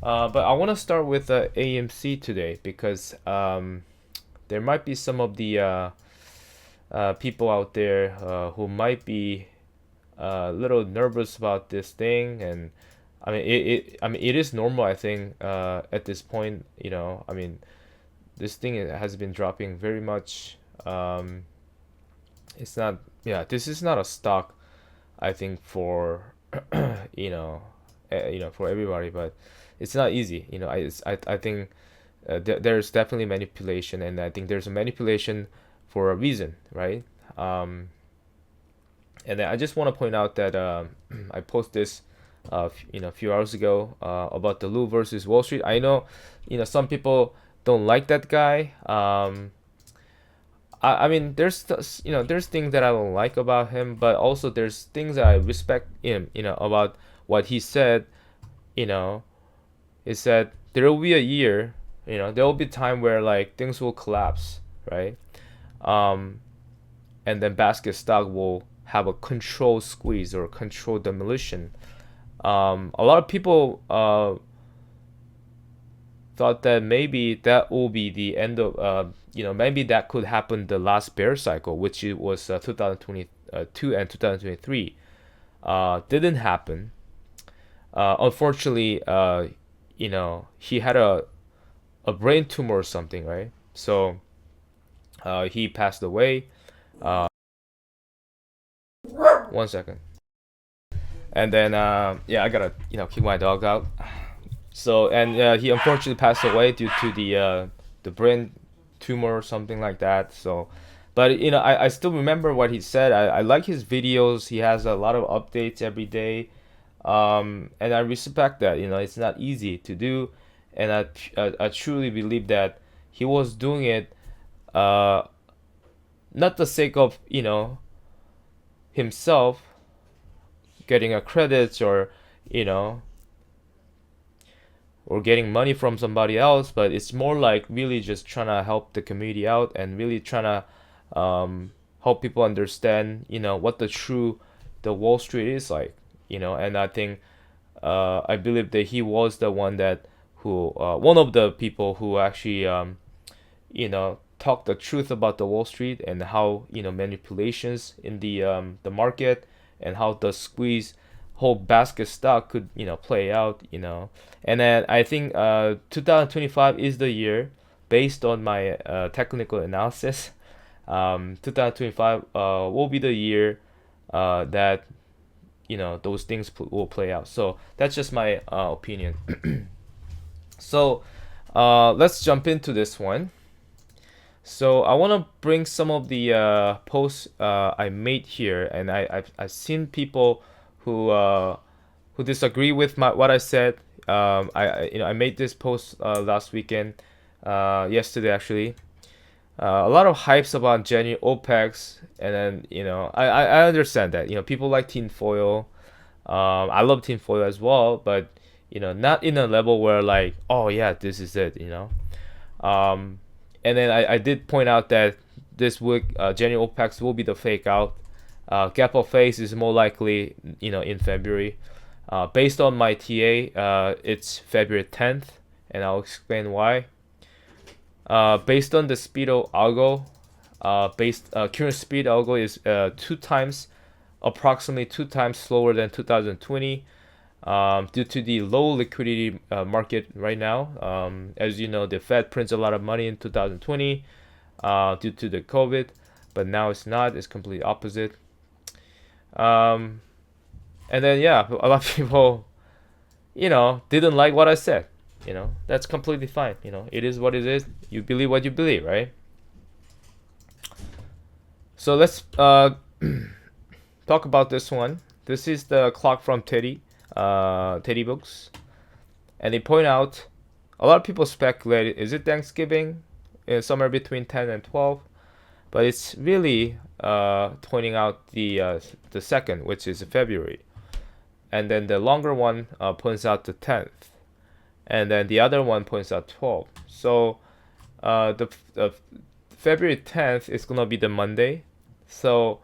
But I want to start with AMC today because there might be some of the people out there who might be a little nervous about this thing, and it is normal. I think at this point, this thing has been dropping very much. It's not, yeah, this is not a stock. I think for for everybody, but it's not easy. I think there's definitely manipulation, and I think there's a manipulation for a reason, right? Um, and then I just want to point out that I posted this, a few hours ago about the Lou versus Wall Street. I know, some people don't like that guy. I mean, there's things that I don't like about him, but also there's things that I respect him, about what he said. You know, he said there will be a year, there will be time where like things will collapse, right? Um, and then basket stock will have a controlled squeeze or controlled demolition. A lot of people thought that maybe that will be the end of, maybe that could happen the last bear cycle, which it was 2022 and 2023. Didn't happen. Unfortunately, he had a brain tumor or something, right? So he passed away. Uh, 1 second. And then, yeah, I gotta, kick my dog out. So, and he unfortunately passed away due to the brain tumor or something like that. So, but I still remember what he said. I like his videos. He has a lot of updates every day, and I respect that. It's not easy to do, and I truly believe that he was doing it, uh, not the sake of himself getting a credits, or you know or getting money from somebody else, but it's more like really just trying to help the community out, and really trying to help people understand, what the Wall Street is like, and I think, I believe that he was the one that who one of the people who actually, talked the truth about the Wall Street, and how, manipulations in the market, and how the squeeze whole basket stock could, play out, and then I think 2025 is the year, based on my technical analysis. 2025 will be the year that those things will play out. So that's just my opinion. So let's jump into this one. So I want to bring some of the posts I made here, and I've seen people who disagree with what I said. I made this post last weekend, yesterday actually. A lot of hypes about Jenny OPEX, and then I understand that people like tinfoil. I love tinfoil as well, but not in a level where like, oh yeah, this is it. Um, and then I did point out that this week, Jenny OPEX will be the fake out. Gap of face is more likely, in February. Based on my TA, it's February 10th, and I'll explain why. Based on the speedo algo, current speed algo is approximately two times slower than 2020, due to the low liquidity market right now. As you know, the Fed prints a lot of money in 2020 due to the COVID, but now it's not. It's completely opposite. Um, and then yeah, a lot of people, didn't like what I said. That's completely fine. It is what it is. You believe what you believe, right? So let's talk about this one. This is the clock from Teddy Books, and they point out a lot of people speculate, is it Thanksgiving? Somewhere between 10 and 12, but it's really pointing out the second, which is February, and then the longer one points out the 10th, and then the other one points out 12. So the February 10th is gonna be the Monday. So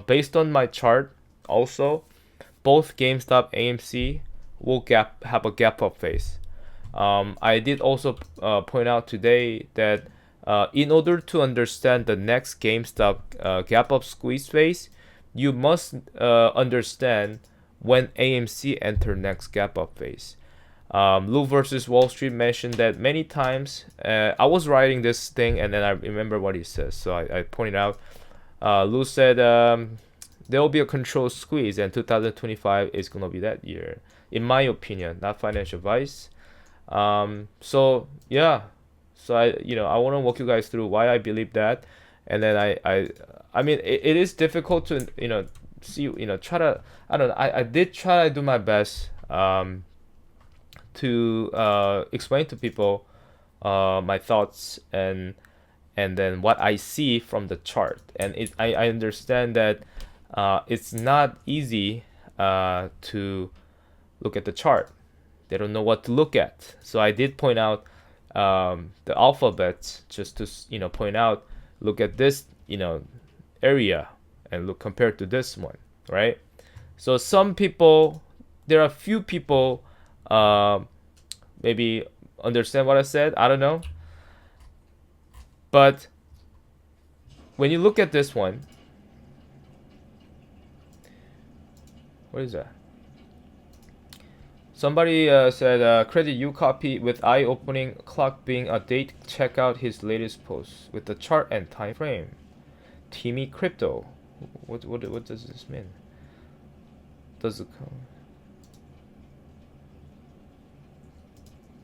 based on my chart, also both GameStop AMC will have a gap up phase. I did also point out today that in order to understand the next GameStop gap up squeeze phase, you must understand when AMC enter next gap up phase. Lou versus Wall Street mentioned that many times. I was writing this thing and then I remember what he says, so I pointed out. Lou said there will be a controlled squeeze, and 2025 is gonna be that year, in my opinion, not financial advice. So yeah, so I want to walk you guys through why I believe that, and then I mean it is difficult to see try to I don't know I did try to do my best to explain to people my thoughts and then what I see from the chart, and I understand that it's not easy to look at the chart. They don't know what to look at. So I did point out the alphabets just to point out, look at this area and look compared to this one, right? So some people, there are a few people maybe understand what I said. I don't know, but when you look at this one, what is that? Somebody said, credit you copy with eye-opening clock being a date. Check out his latest post with the chart and time frame. Timmy Crypto. What does this mean? Does it come?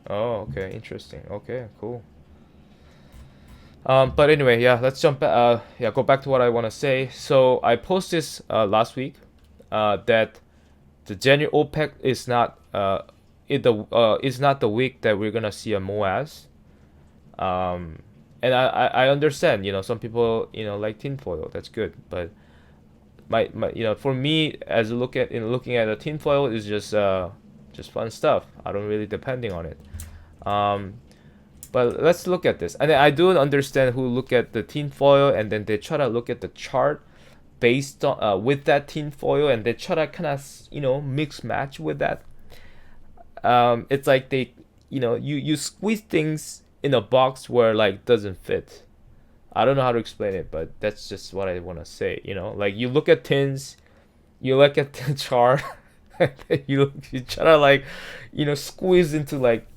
Oh, okay, interesting. Okay, cool. But anyway, yeah, let's jump. Go back to what I want to say. So I posted this last week that the January OPEX is not is not the week that we're gonna see a MOAS. And I understand, some people like tinfoil. That's good, but my for me, as looking at a tinfoil is just fun stuff. I don't really depending on it. But let's look at this. And I do understand who look at the tinfoil and then they try to look at the chart based on with that tinfoil, and they try to kind of mix match with that. It's like they you squeeze things in a box where like doesn't fit. I don't know how to explain it, but that's just what I want to say. Like you look at tins, you look at the chart, you try to like squeeze into like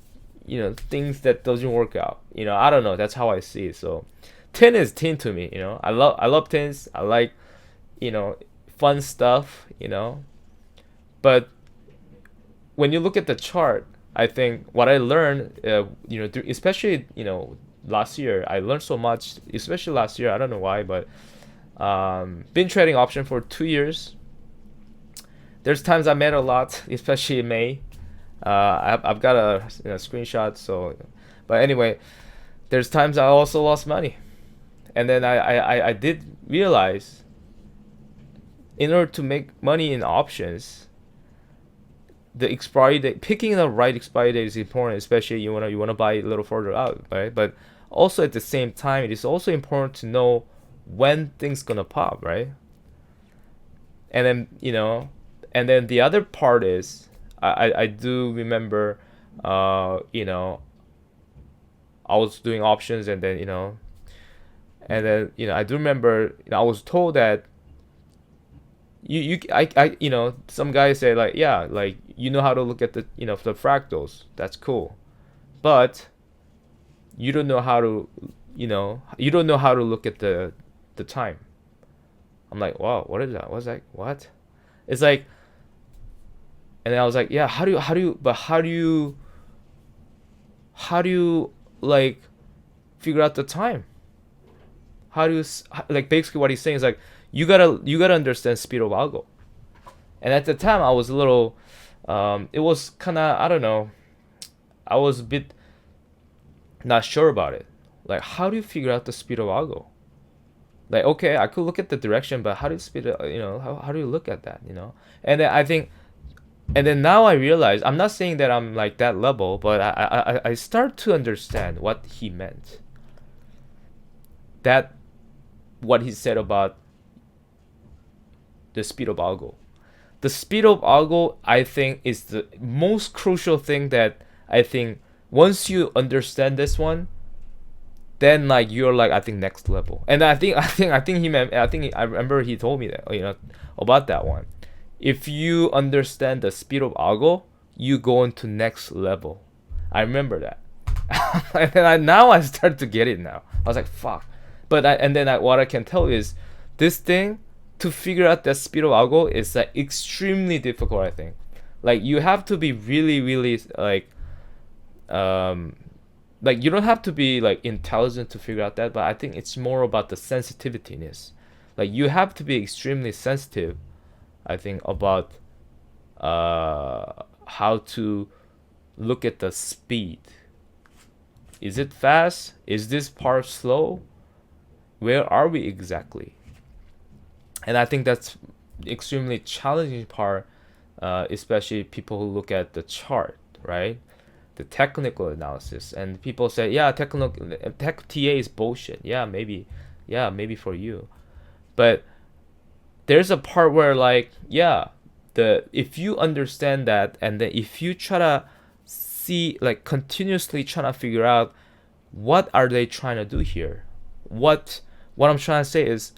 things that doesn't work out. I don't know, that's how I see it. So tin is tin to me. I love tins. I like fun stuff. But when you look at the chart, I think what I learned especially last year, I learned so much, especially last year. I don't know why, but been trading option for 2 years. There's times I made a lot, especially in May. I've got a screenshot. So, but anyway, there's times I also lost money, and then I did realize, in order to make money in options, the expiry date, picking the right expiry date is important, especially you wanna buy a little further out, right? But also at the same time, it is also important to know when things gonna pop, right? And then and then the other part is, I do remember, I was doing options, and then I do remember, I was told that some guys say like, yeah, like how to look at the the fractals. That's cool, but you don't know how to look at the time. I'm like, wow, what is that? What's that? What? It's like. And then I was like, yeah, how do you like figure out the time? How do you like, basically what he's saying is like, you gotta understand speed of algo. And at the time I was a little it was kind of, I don't know, I was a bit not sure about it. Like, how do you figure out the speed of algo? Like, okay, I could look at the direction, but how do you speed it, how do you look at that, And then I think, and then now I realize, I'm not saying that I'm like that level, but I start to understand what he meant. That what he said about the speed of algo. The speed of algo, I think, is the most crucial thing that I think once you understand this one, then like you're like I think next level. And I remember he told me that, about that one. If you understand the speed of algo, you go into next level. I remember that. And then now I start to get it now. I was like, fuck. What I can tell is this thing, to figure out the speed of algo is like extremely difficult, I think. Like you have to be really, really like you don't have to be like intelligent to figure out that, but I think it's more about the sensitiveness. Like you have to be extremely sensitive, I think, about how to look at the speed. Is it fast? Is this part slow? Where are we exactly? And I think that's extremely challenging part, especially people who look at the chart, right? The technical analysis. And people say, yeah, tech TA is bullshit. Yeah, maybe for you. But there's a part where like, yeah, if you understand that, and then if you try to see, like continuously trying to figure out what are they trying to do here, what I'm trying to say is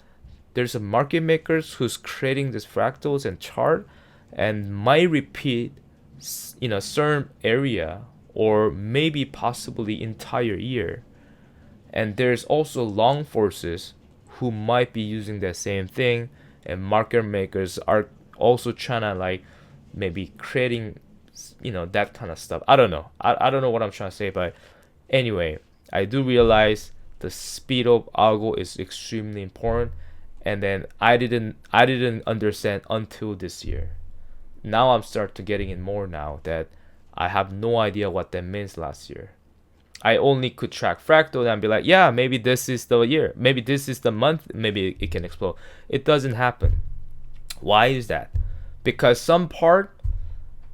there's a market makers who's creating this fractals and chart and might repeat certain area or maybe possibly entire year. And there's also long forces who might be using the same thing, and market makers are also trying to like maybe creating that kind of stuff. I don't know. I don't know what I'm trying to say, but anyway, I do realize the speed of algo is extremely important, and then I didn't understand until this year. Now I'm start to getting it more now that I have no idea what that means last year. I only could track fractal and be like, yeah, maybe this is the year, maybe this is the month, maybe it can explode. It doesn't happen. Why is that? Because some part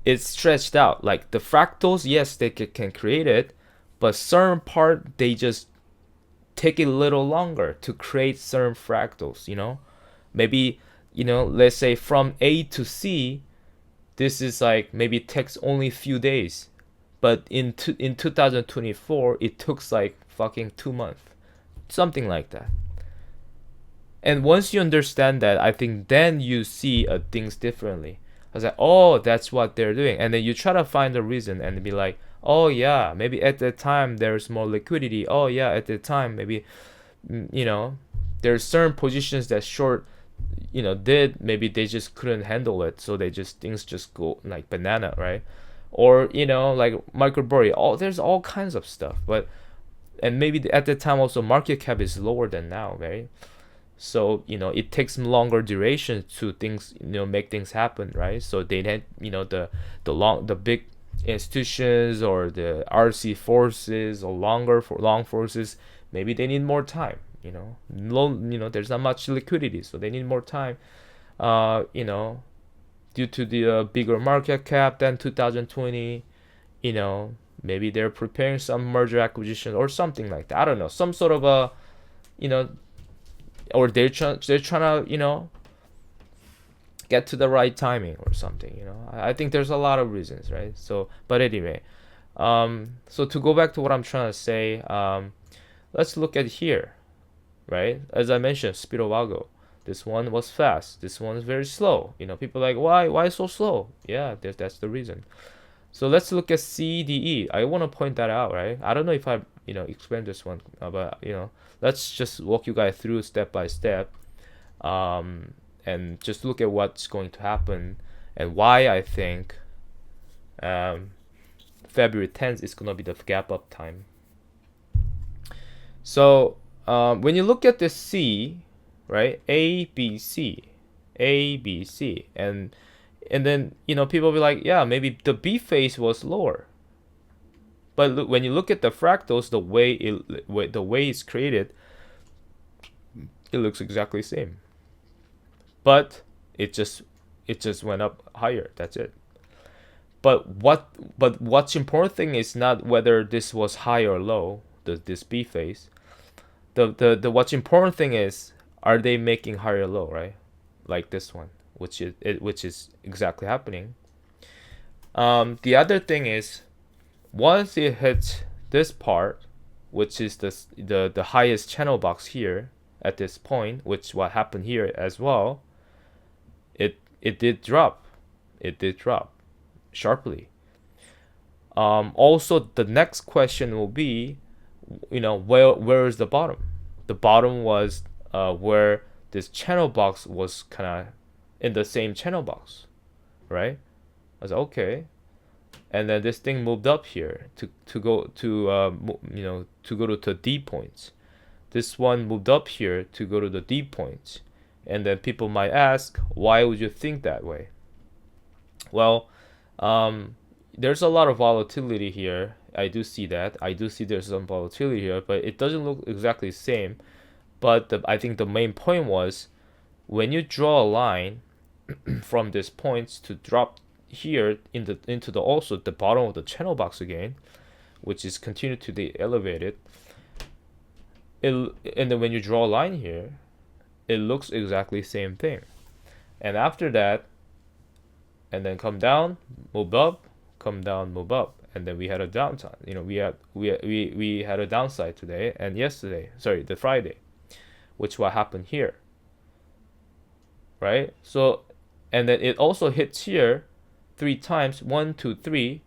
is stretched out. Like the fractals, yes, they can create it, but certain part they just take it a little longer to create certain fractals. Maybe let's say from A to C, this is like maybe it takes only a few days, but in 2024 it took like fucking 2 months, something like that. And once you understand that, I think then you see things differently. I was like, oh, that's what they're doing. And then you try to find the reason and be like, oh yeah, maybe at that time there's more liquidity. Oh yeah, at that time maybe there's certain positions that short did, maybe they just couldn't handle it, so things just go like banana, right? Or like microbury, there's all kinds of stuff. And maybe at that time also market cap is lower than now, right? So it takes longer duration to things make things happen, right? So they had the big institutions or the RC forces or long forces, maybe they need more time. There's not much liquidity, so they need more time. Due to the bigger market cap than 2020, maybe they're preparing some merger acquisition or something like that. I don't know, some sort of a, or they're trying to, get to the right timing or something. I think there's a lot of reasons, right? So, but anyway, so to go back to what I'm trying to say, let's look at here, right? As I mentioned, speed of algo. This one was fast. This one is very slow. People are like, why so slow? Yeah, that's the reason. So let's look at CDE. I want to point that out, right? I don't know if I explained this one, but let's just walk you guys through step by step, and just look at what's going to happen and why I think February 10th is gonna be the gap up time. So when you look at the C, right, A, B, C, and then people will be like, yeah, maybe the B phase was lower. But look, when you look at the fractals, the way it's created, it looks exactly the same. But it just went up higher. That's it. But what's important thing is not whether this was high or low, this B phase. The what's important thing is, are they making higher or low, right? Like this one, which is exactly happening. The other thing is, once it hits this part, which is the highest channel box here at this point, which what happened here as well, it did drop. It did drop sharply. Also, the next question will be, where is the bottom? The bottom was where this channel box was kind of in the same channel box, right? I was like, okay, and then this thing moved up here to go to the D points. This one moved up here to go to the D points, and then people might ask, why would you think that way? Well, there's a lot of volatility here. I do see that. I do see there's some volatility here, but it doesn't look exactly the same. But I think the main point was when you draw a line from this points to drop here into the also the bottom of the channel box again, which is continued to be elevated. And then when you draw a line here, it looks exactly the same thing. And after that, and then come down, move up, come down, move up, and then we had a downside. We had a downside today and yesterday. Sorry, the Friday, which what happened here, right? So, and then it also hits here 3 times, 1, 2, 3,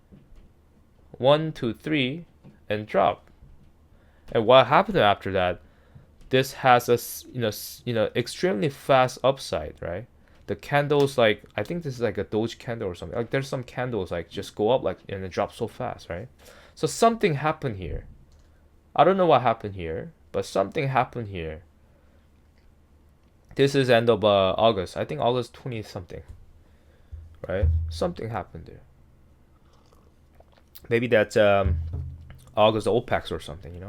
1, 2, 3, and drop. And what happened after that? This has a extremely fast upside, right? The candles, like, I think this is like a Doge candle or something. Like there's some candles like just go up like and it drops so fast, right? So something happened here. I don't know what happened here, but something happened here. This is end of August. I think August 20th something, right? Something happened there. Maybe that's August OPEX or something,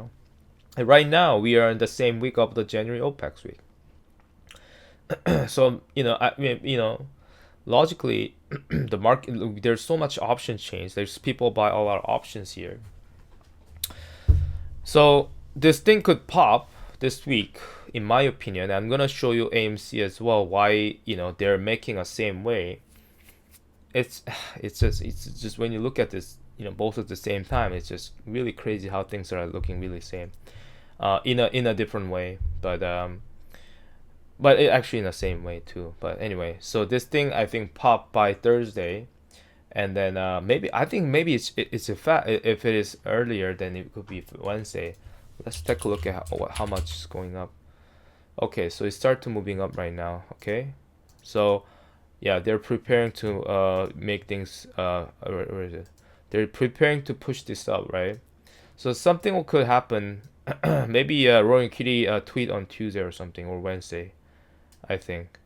And right now we are in the same week of the January OPEX week. So I mean, logically, the market, there's so much option change. There's people buy a lot of options here. So this thing could pop this week, in my opinion. I'm gonna show you AMC as well. Why they're making a same way. It's just when you look at this, both at the same time, it's just really crazy how things are looking really same, in a different way, but it actually in the same way too. But anyway, so this thing I think popped by Thursday, and then maybe it's a fact. If it is earlier, then it could be Wednesday. Let's take a look at how much is going up. Okay, so it started to moving up right now. Okay, so yeah, they're preparing to make things. Where is it? They're preparing to push this up, right? So something could happen. Maybe Roaring Kitty tweet on Tuesday or something, or Wednesday, I think,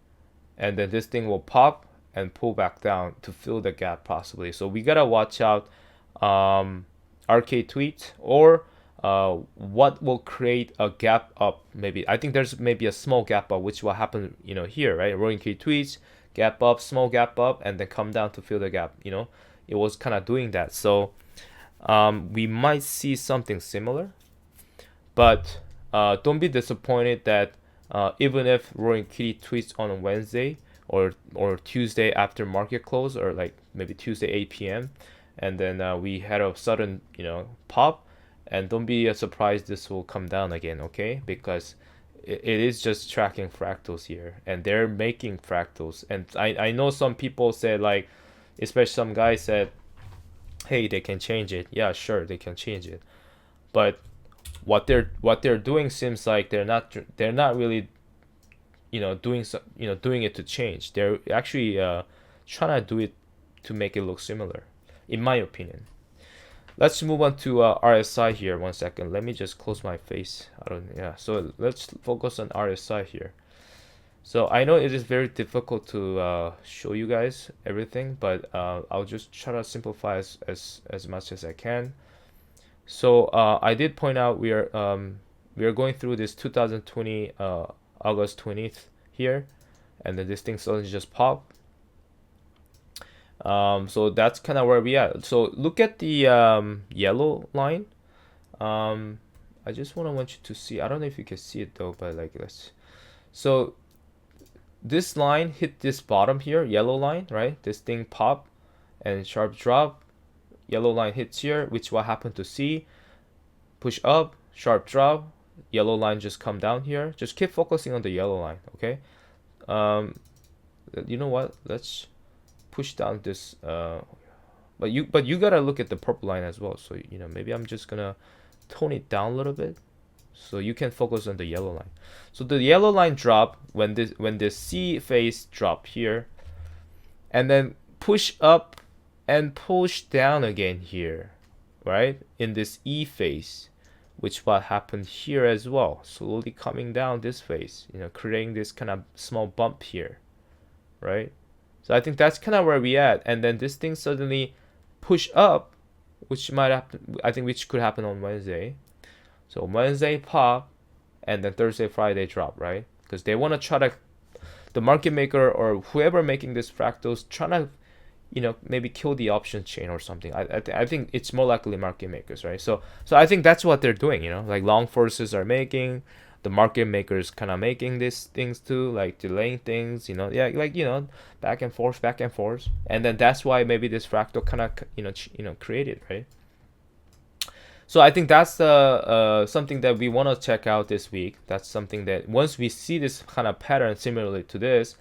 and then this thing will pop and pull back down to fill the gap possibly. So we gotta watch out RK tweet or what will create a gap up. Maybe I think there's maybe a small gap up, which will happen here, right? Roaring Kitty tweets, gap up, small gap up, and then come down to fill the gap. It was kind of doing that. So we might see something similar, but don't be disappointed that even if Roaring Kitty tweets on Wednesday or Tuesday after market close, or like maybe Tuesday 8 p.m. and then we had a sudden pop, and don't be surprised this will come down again, okay? Because it is just tracking fractals here, and they're making fractals. And I know some people said, like, especially some guy said, hey, they can change it. Yeah, sure, they can change it, but what they're doing seems like they're not really doing it to change. They're actually trying to do it to make it look similar, in my opinion. Let's move on to RSI here. 1 second, let me just close my face. So let's focus on RSI here. So I know it is very difficult to show you guys everything, but I'll just try to simplify as much as I can. So I did point out we are going through this 2020 August 20th here, and then this thing suddenly just pop. So that's kind of where we at. So look at the yellow line. I just want you to see. I don't know if you can see it though, but like let's. So this line hit this bottom here, yellow line, right? This thing pop and sharp drop. yellow line hits here, which what happened to see, push up, sharp drop, yellow line just come down here. Just keep focusing on the yellow line, okay? You know what? Let's push down this. But you gotta look at the purple line as well. So maybe I'm just gonna tone it down a little bit, so you can focus on the yellow line. So the yellow line drop when this C phase drop here, and then push up and push down again here, right? In this E phase, which what happened here as well, slowly coming down this phase, creating this kind of small bump here, right? So I think that's kind of where we at, and then this thing suddenly push up, which might happen, I think, which could happen on Wednesday. So Wednesday pop, and then Thursday, Friday drop, right? Because they want to try to, the market maker or whoever making this fractals trying to, maybe kill the option chain or something. I think it's more likely market makers, right? So I think that's what they're doing, like long forces are making, the market makers kind of making these things too, like delaying things, back and forth, and then that's why maybe this fractal kind of created, right? So I think that's something that we want to check out this week. That's something that once we see this kind of pattern similarly to this,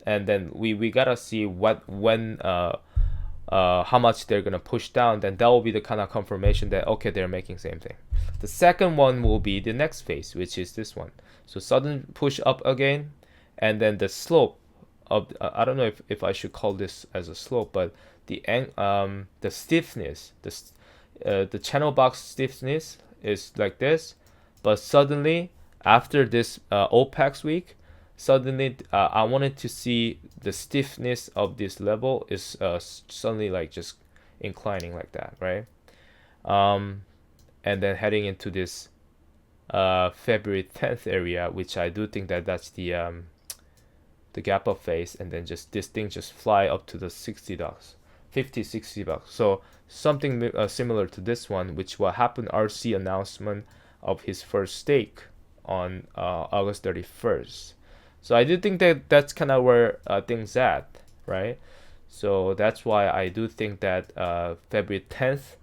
and then we gotta see how much they're gonna push down, then that will be the kind of confirmation that okay, they're making same thing. The second one will be the next phase, which is this one. So sudden push up again, and then the slope of I don't know if I should call this as a slope, but the stiffness, the channel box stiffness is like this, but suddenly after this OPEX week, suddenly I wanted to see the stiffness of this level is suddenly like just inclining like that, right? And then heading into this February 10th area, which I do think that that's the gap up phase, and then just this thing just fly up to the $60, $50-$60. So something similar to this one, which will happen RC announcement of his first stake on August 31st. So I do think that that's kind of where things at, right? So that's why I do think that February 10th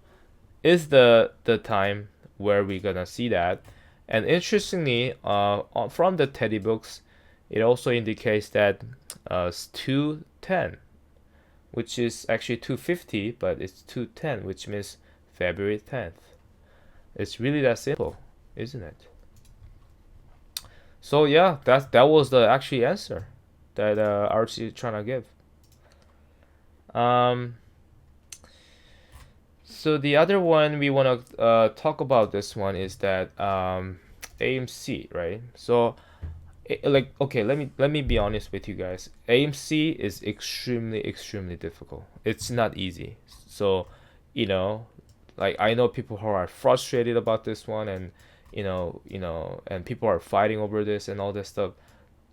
is the time where we're gonna see that. And interestingly, from the Teddy books, it also indicates that 210, which is actually 250, but it's 210, which means February 10th. It's really that simple, isn't it? So yeah, that was the actual answer that RC is trying to give. So the other one we want to talk about this one is that AMC, right? So okay, let me be honest with you guys. AMC is extremely difficult. It's not easy. So like I know people who are frustrated about this one, and and people are fighting over this and all this stuff.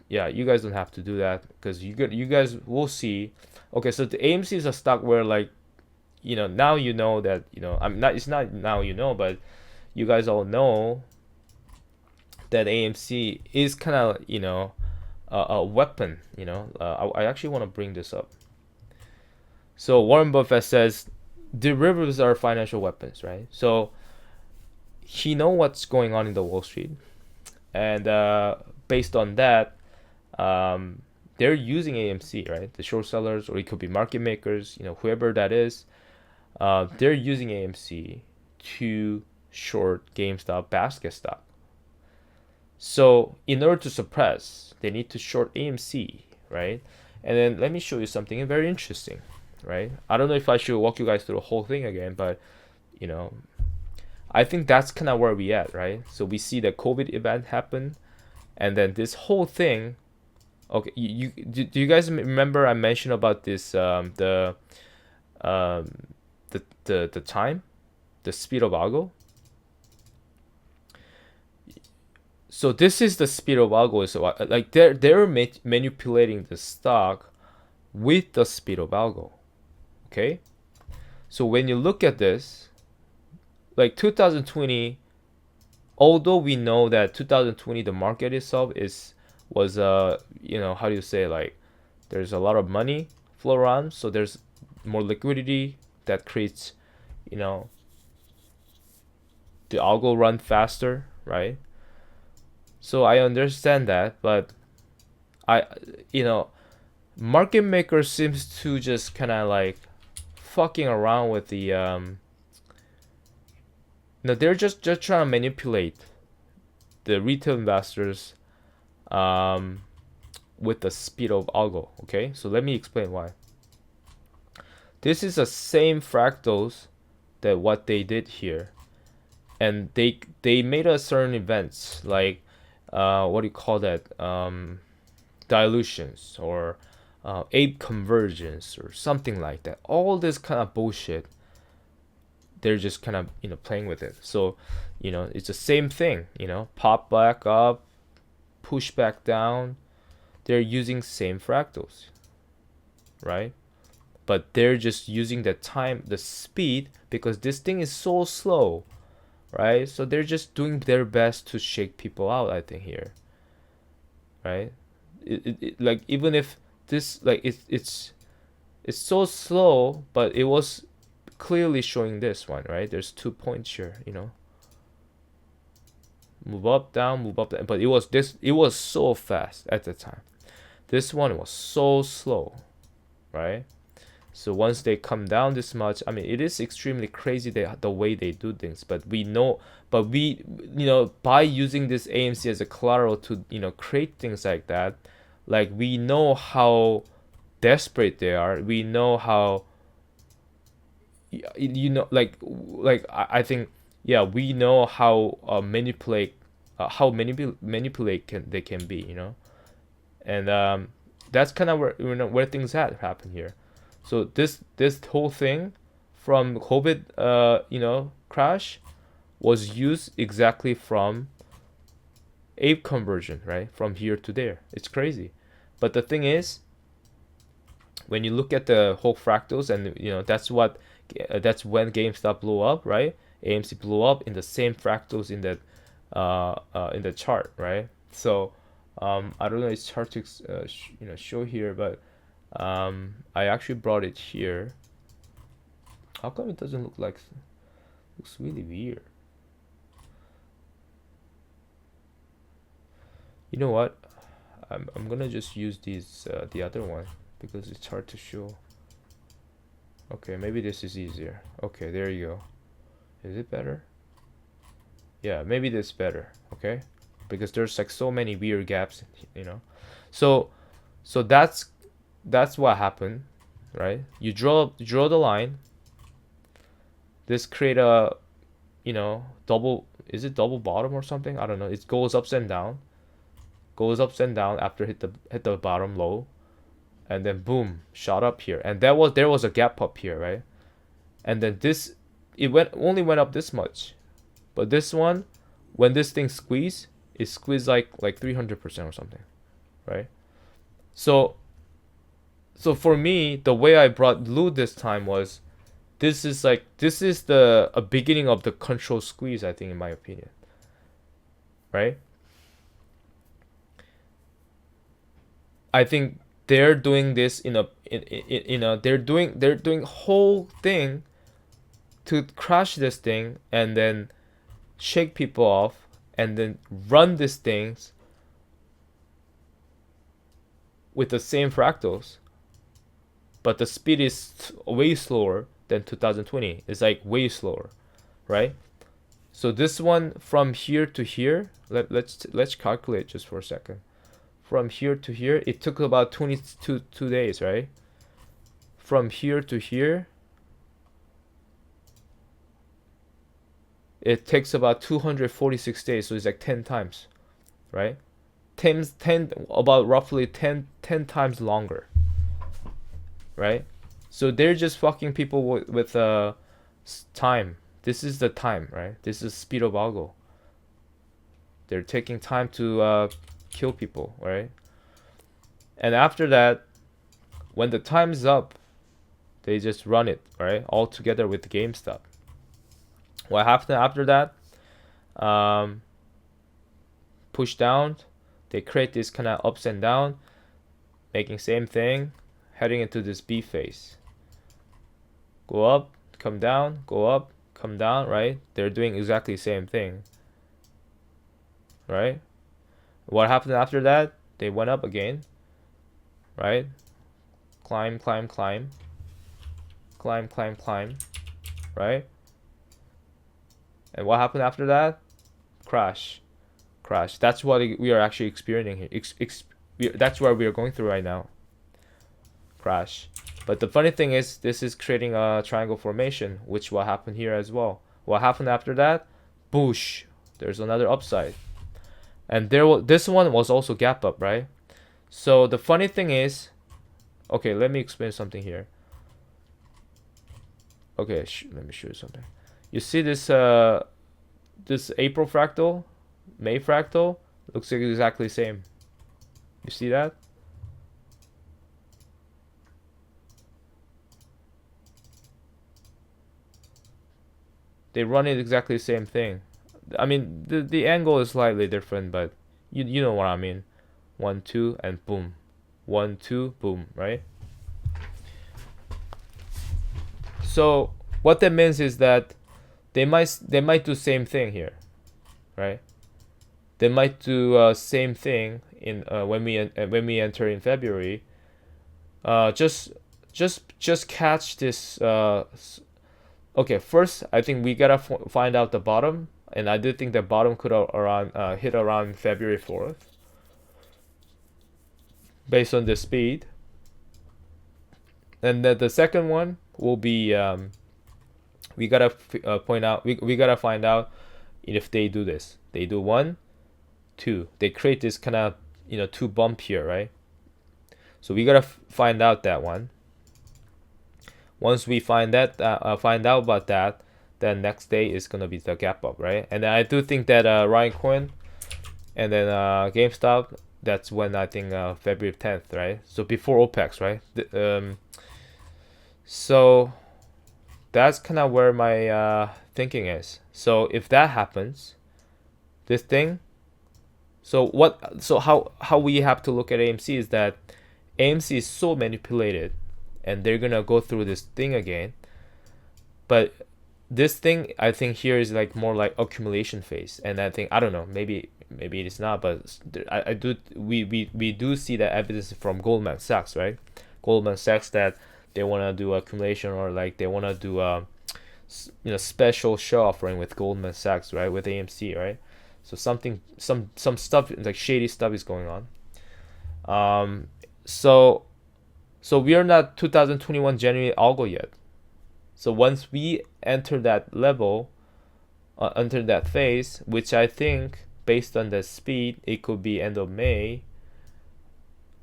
Yeah, you guys don't have to do that, because you guys will see. Okay, so the AMC is a stock where, like, now that I'm not. It's not now, but you guys all know that AMC is kind of a weapon. I actually want to bring this up. So Warren Buffett says derivatives are financial weapons, right? So he know what's going on in the Wall Street, and based on that, they're using AMC, right? The short sellers, or it could be market makers, whoever that is, they're using AMC to short GameStop basket stock. So in order to suppress, they need to short AMC, right? And then let me show you something very interesting, right? I don't know if I should walk you guys through the whole thing again, but I think that's kind of where we at, right? So we see the COVID event happen, and then this whole thing. Okay, do you guys remember I mentioned about this the time, the speed of algo? So this is the speed of algo. So like they're manipulating the stock with the speed of algo. Okay, so when you look at this, like 2020, although we know that 2020 the market itself was how do you say, like, there's a lot of money flow around, so there's more liquidity that creates you know, the algo run faster, right? So I understand that, but I, you know, market maker seems to just kind of like fucking around with the no, they're just trying to manipulate the retail investors um with the speed of algo. Okay, so let me explain why. This is the same fractals that what they did here, and they made a certain events like what do you call that, dilutions or ape convergence or something like that. All this kind of bullshit, they're just kind of, you know, playing with it. So, you know, it's the same thing, you know, pop back up, push back down. They're using same fractals, right? But they're just using the time, the speed, because this thing is so slow, right? So they're just doing their best to shake people out, I think, here, right? Like, even if this, like, it's so slow, but it was clearly showing this one, right? There's 2 points here, you know, move up, down, move up, down. But it was so fast at the time. This one was so slow, right? So once they come down this much, I mean, it is extremely crazy the way they do things. But we know, you know, by using this AMC as a collateral to, you know, create things like that, like, we know how desperate they are. We know how, you know, like I think, yeah, we know how manipulate they can be, you know, and that's kind of where, you know, where things happen here. So this whole thing from COVID, you know, crash was used exactly from ape conversion, right? From here to there. It's crazy. But the thing is, when you look at the whole fractals, and, you know, that's when GameStop blew up, right? AMC blew up in the same fractals in the chart, right? So I don't know, it's hard to you know, show here, but I actually brought it here. How come it doesn't look like, looks really weird? You know what, I'm gonna just use these the other one because it's hard to show. Okay, maybe this is easier. Okay, there you go. Is it better? Yeah, maybe this better. Okay, because there's like so many weird gaps, you know. So that's what happened, right? You draw the line. This create a, you know, double, is it double bottom or something? I don't know. It goes ups and down, after hit the bottom low, and then boom, shot up here, and there was a gap up here, right? And then this, it only went up this much, but this one, when this thing squeezed, it squeezed like 300% or something, right? So for me, the way I brought Lu this time was, this is the a beginning of the control squeeze, I think, in my opinion, right? I think they're doing this they're doing whole thing to crash this thing and then shake people off and then run these things with the same fractals, but the speed is way slower than 2020. It's like way slower, right? So this one from here to here, let's calculate just for a second. From here to here, it took about 22 days, right? From here to here, it takes about 246 days, so it's like 10 times, right? 10 about roughly 10 times longer, right? So they're just fucking people with time. This is the time, right? This is speed of algo. They're taking time to kill people, right? And after that, when the time's up, they just run it, right? All together with the GameStop. What happened after that? Push down. They create this kind of ups and down, making same thing, heading into this B phase. Go up, come down, go up, come down, right? They're doing exactly the same thing, right? What happened after that? They went up again, right? Climb, climb, climb, climb, climb, climb, right? And what happened after that? Crash, crash. That's what we are actually experiencing here. That's what we are going through right now. Crash. But the funny thing is, this is creating a triangle formation, which will happen here as well. What happened after that? Boosh. There's another upside. And this one was also gap up, right? So the funny thing is, okay, let me explain something here. Okay, let me show you something. You see this this April fractal, May fractal, looks like exactly the same. You see that? They run it exactly the same thing. I mean, the angle is slightly different, but you know what I mean. 1, 2, and boom. 1, 2, boom, right? So what that means is that they might do same thing here, right? They might do same thing in when we enter in February. Just catch this. Okay, first I think we gotta find out the bottom, and I do think the bottom could hit around February 4th, based on the speed. And then the second one will be we gotta point out we gotta find out if they do this. They do 1, 2. They create this kind of 2 bump here, right? So we gotta find out that one. Once we find out about that, then next day is gonna be the gap up, right? And then I do think that Ryan Coin and then GameStop, that's when I think February 10th, right? So before OPEX, right? So that's kind of where my thinking is. So if that happens, this thing. So how we have to look at AMC is that AMC is so manipulated, and they're gonna go through this thing again. But this thing, I think here is like more like accumulation phase, and I think, I don't know, maybe it is not, but we do see that evidence from Goldman Sachs, right? Goldman Sachs that they want to do accumulation, or like they want to do special show offering with Goldman Sachs, right, with AMC, right? So some stuff, like shady stuff, is going on. So we are not 2021 January algo yet. So once we enter that level, enter that phase, which I think based on the speed, it could be end of May.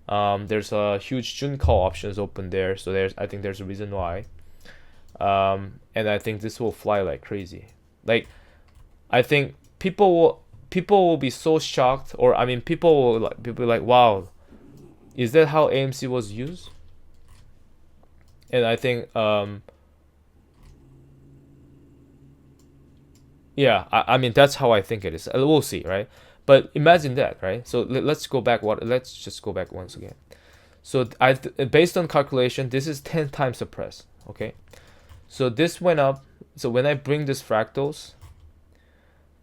There's a huge June call options open there, so I think there's a reason why. And I think this will fly like crazy. Like, I think people will be so shocked, or I mean, people will be like, wow, is that how AMC was used? And I think yeah, I mean, that's how I think it is. We'll see, right? But imagine that, right? So let's go back. Let's just go back once again. So based on calculation, this is 10 times the price. Okay, so this went up. So when I bring this fractals,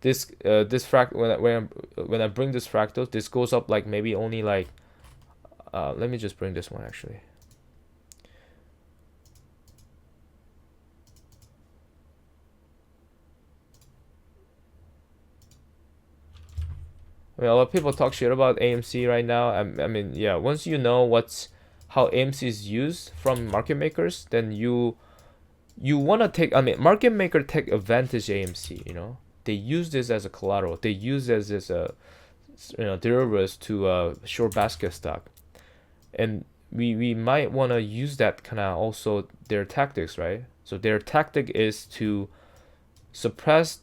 when I bring this fractals, this goes up like maybe only like let me just bring this one actually. I mean, a lot of people talk shit about AMC right now. I mean, yeah, once you know how AMC is used from market makers, then you want to take, I mean, market maker take advantage AMC, They use this as a collateral. They use this as a derivatives to short basket stock. And we might want to use that kind of also their tactics, right? So their tactic is to suppress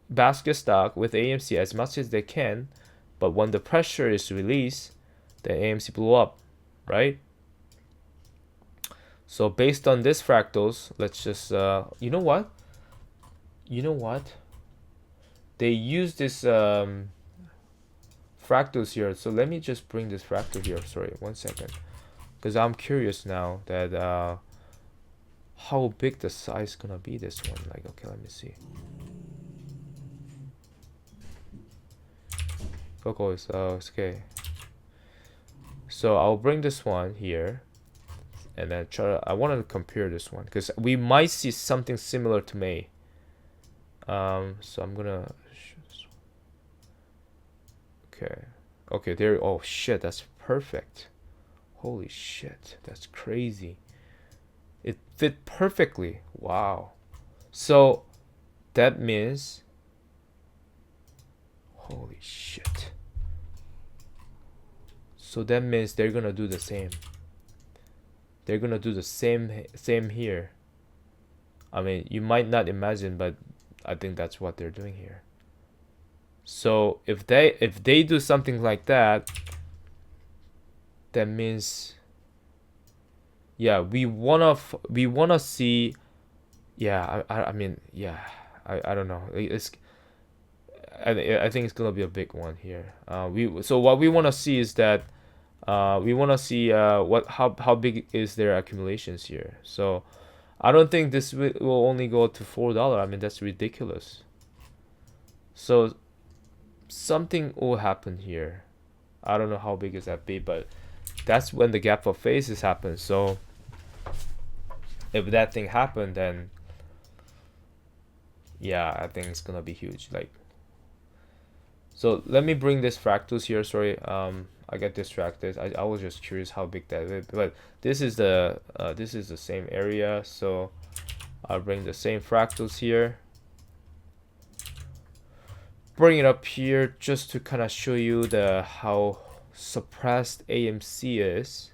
basket stock with AMC as much as they can, but when the pressure is released, the AMC blew up, right? So based on this fractals, let's just you know what? They use this fractals here. So let me just bring this fractal here. Sorry, 1 second, because I'm curious now that how big the size gonna be this one. Like, okay, let me see. Coco is okay. So I'll bring this one here, and then I want to compare this one because we might see something similar to May. So I'm gonna. Okay, there. Oh shit, that's perfect. Holy shit, that's crazy. It fit perfectly. Wow. So that means, holy shit. So that means they're gonna do the same. They're gonna do the same here. I mean, you might not imagine, but I think that's what they're doing here. So if they do something like that, that means, yeah, we wanna see, yeah, I mean, yeah, I don't know. I think it's gonna be a big one here. So what we wanna see is that we wanna see how big is their accumulations here. So I don't think this will only go to $4. I mean, that's ridiculous. So something will happen here. I don't know how big is that be, but that's when the gap of phases happens. So if that thing happened, then yeah, I think it's gonna be huge. Like, so let me bring this fractals here. Sorry, I got distracted. I was just curious how big that is, but this is the same area. So I'll bring the same fractals here. Bring it up here just to kind of show you how suppressed AMC is.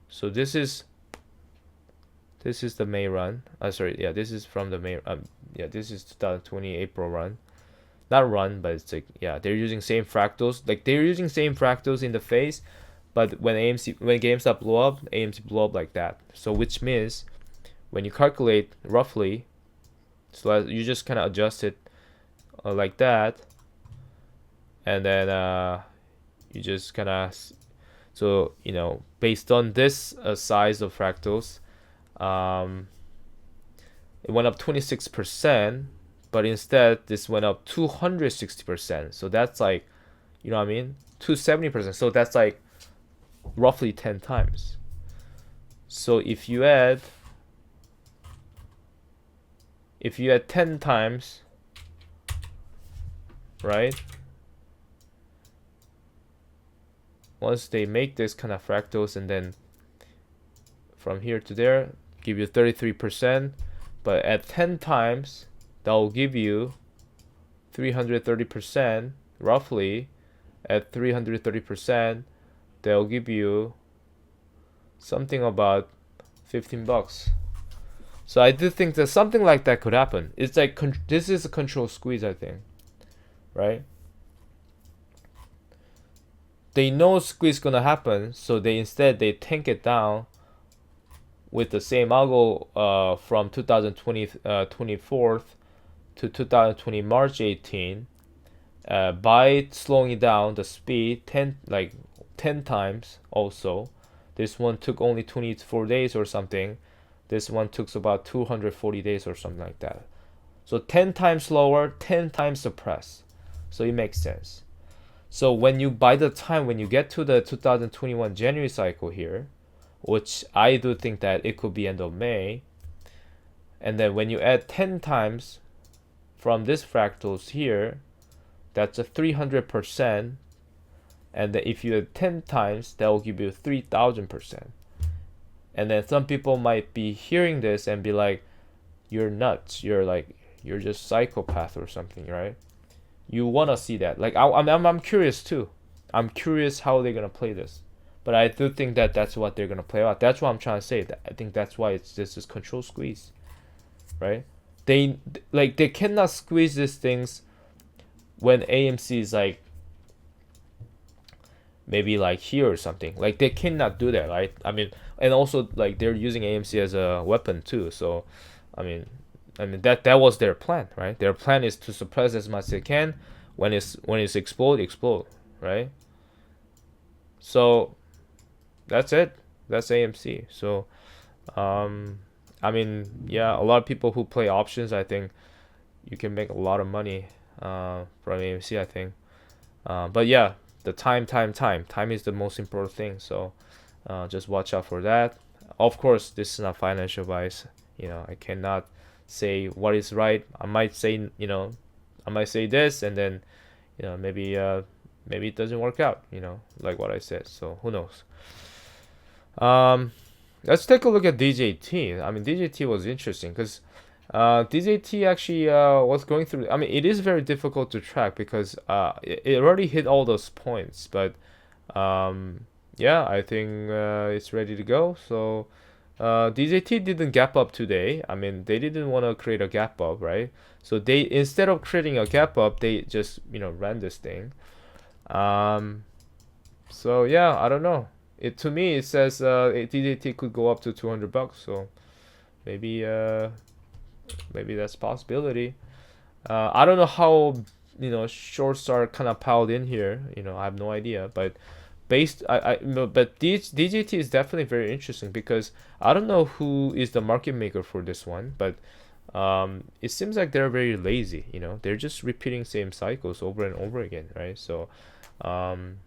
So this is the May run. Sorry, yeah, this is from the May. Yeah, this is 2020 April run. Not run, but it's like, yeah, they're using same fractals. Like, they're using same fractals in the phase, but when GameStop blew up, AMC blew up like that. So which means when you calculate roughly, so you just kind of adjust it like that, and then you just kind of, so you know, based on this size of fractals, it went up 26%, but instead this went up 260%. So that's like, you know what I mean, 270%. So that's like roughly 10 times. So if you add 10 times, right, once they make this kind of fractals, and then from here to there give you 33%, but at 10 times that will give you 330%. Roughly at 330%, they'll give you something about $15. So I do think that something like that could happen. It's like this is a control squeeze, I think, right? They know squeeze gonna happen, so they tank it down with the same algo from 2020 24th to 2020 March 18, by slowing it down the speed 10 times. Also, this one took only 24 days or something. This one took about 240 days or something like that. So 10 times slower, 10 times suppressed. So it makes sense. So by the time when you get to the 2021 January cycle here, which I do think that it could be end of May, and then when you add 10 times from this fractals here, that's a 300%, and then if you add 10 times, that will give you 3000%. And then some people might be hearing this and be like, you're nuts, you're just psychopath or something, right? You want to see that. Like, I'm curious too. I'm curious how they're gonna play this, but I do think that that's what they're gonna play out. That's what I'm trying to say. I think that's why this is control squeeze, right? They cannot squeeze these things when AMC is like maybe like here or something. Like, they cannot do that, right? I mean, and also like they're using AMC as a weapon too. So I mean that was their plan, right? Their plan is to suppress as much as they can. When it's explode, right? So that's it. That's AMC. So I mean, yeah, a lot of people who play options, I think you can make a lot of money from AMC, I think. But yeah, the time is the most important thing. So just watch out for that. Of course, this is not financial advice. I cannot say what is right. I might say this, and then maybe it doesn't work out. Like what I said. So who knows? Um, let's take a look at DJT. I mean, DJT was interesting because DJT actually was going through. I mean, it is very difficult to track because it already hit all those points. But yeah, I think it's ready to go. So DJT didn't gap up today. I mean, they didn't want to create a gap up, right? So they, instead of creating a gap up, they just ran this thing. Um, so yeah, I don't know. To me it says DJT could go up to $200. So maybe maybe that's a possibility. I don't know how shorts are kind of piled in here. I have no idea, but based I no, but DJT is definitely very interesting because I don't know who is the market maker for this one, but it seems like they're very lazy. They're just repeating same cycles over and over again, right? So um,